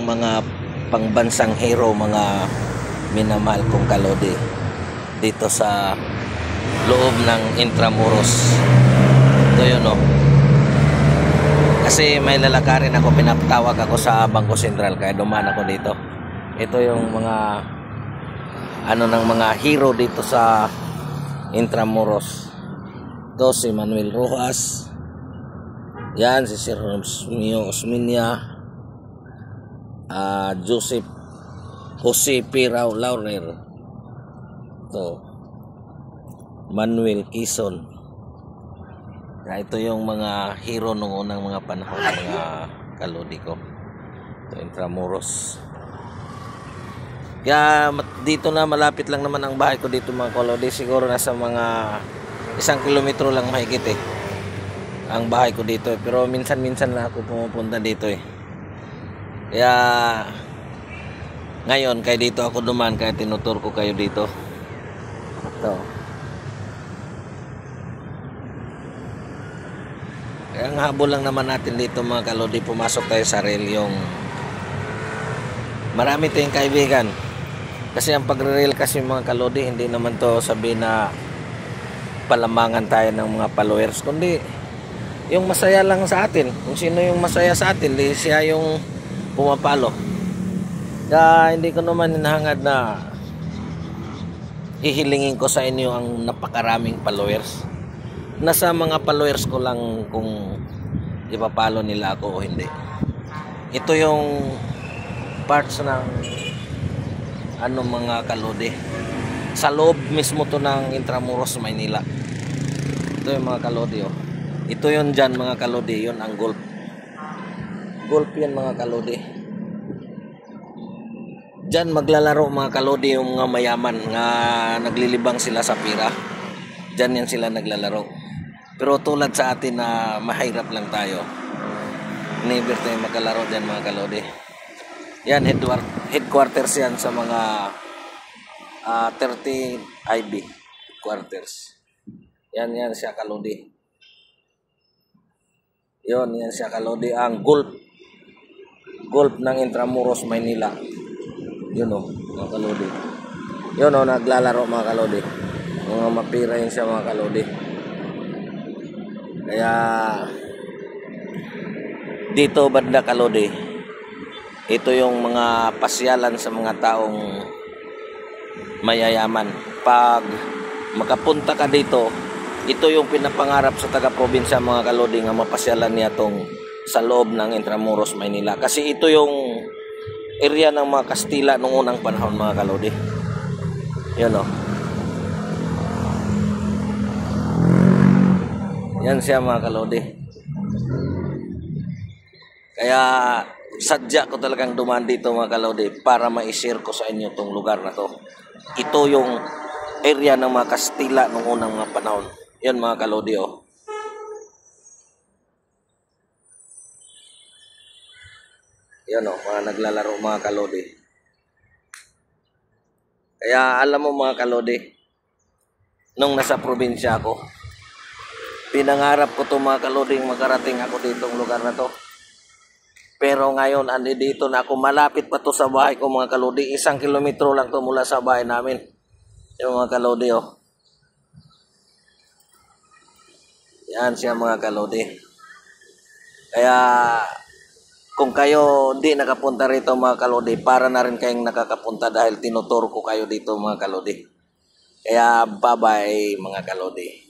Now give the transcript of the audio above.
mga pangbansang hero, mga minamahal kong kalodi, dito sa loob ng Intramuros. Ito yun, no? Kasi may lalakarin ako, pinatawag ako sa Bangko Sentral, kaya dumaan ako dito. Ito yung mga ng mga hero dito sa Intramuros. Ito si Manuel Rojas, yan si Sir Romeo Osmeña, Joseph Jose P. Laurel, ito Manuel Quezon. Ito yung mga hero nung unang mga panahon, mga kalodi ko. Ito Intramuros. Kaya dito na, malapit lang naman ang bahay ko dito mga kalodi. Siguro nasa mga 1 kilometro lang mahigit ang bahay ko dito pero minsan-minsan lang ako pumupunta dito Kaya ngayon kaya dito ako dumaan, kaya tinutur ko kayo dito. Ito. Kaya ang habol lang naman natin dito mga kalodi, pumasok tayo sa rail. Yung marami tayong kaibigan. Kasi ang pagre-rail kasi mga kalodi, hindi naman to sabi na palamangan tayo ng mga followers, kundi yung masaya lang sa atin. Kung sino yung masaya sa atin, di siya yung pumapalo. Kaya hindi ko naman hinahangad na hihilingin ko sa inyo ang napakaraming followers. Nasa mga followers ko lang kung ipapalo nila ako o hindi. Ito yung parts ng mga kalodi. Sa loob mismo to ng Intramuros, Maynila. Ito yung mga kalodi Ito yun dyan mga kalodi, yun ang golf. Golf yan mga kalodi. Dyan maglalaro mga kalodi yung mga mayaman nga naglilibang sila sa pira. Dyan yan sila naglalaro. Pero tulad sa atin na mahirap lang tayo, never tayo maglalaro dyan mga kalodi. Yan headquarters yan sa mga 30 IB quarters. Yan siya kalodi. Yan siya kalodi, ang golf ng Intramuros, Maynila. Yun mga kalodi. Yun naglalaro mga kalodi. Mga mapira yun siya mga kalodi. Kaya dito banda kalodi, ito yung mga pasyalan sa mga taong mayayaman. Pag makapunta ka dito, ito yung pinapangarap sa taga-probinsya mga kalodi, nga mapasyalan niya tong sa loob ng Intramuros, Maynila. Kasi ito yung area ng mga Kastila nung unang panahon mga kalodi. Yan yan siya mga kalodi. Kaya sadya ko talagang dumaan dito mga kalodi para ma-share ko sa inyo tong lugar na to. Ito yung area ng mga Kastila nung unang mga panahon. Yan mga kalodi Yan mga naglalaro mga kalodi. Kaya alam mo mga kalodi, nung nasa probinsya ako, pinangarap ko to mga kalodi, makarating ako ditong lugar na to. Pero ngayon andi dito na ako, malapit pa to sa bahay ko mga kalodi. 1 kilometro lang to mula sa bahay namin. Yung mga kalodi Yan siya mga kalodi. Kaya kung kayo hindi nakapunta rito mga kalodi, para na rin kayong nakakapunta dahil tinuturo ko kayo dito mga kalodi. Kaya bye-bye mga kalodi.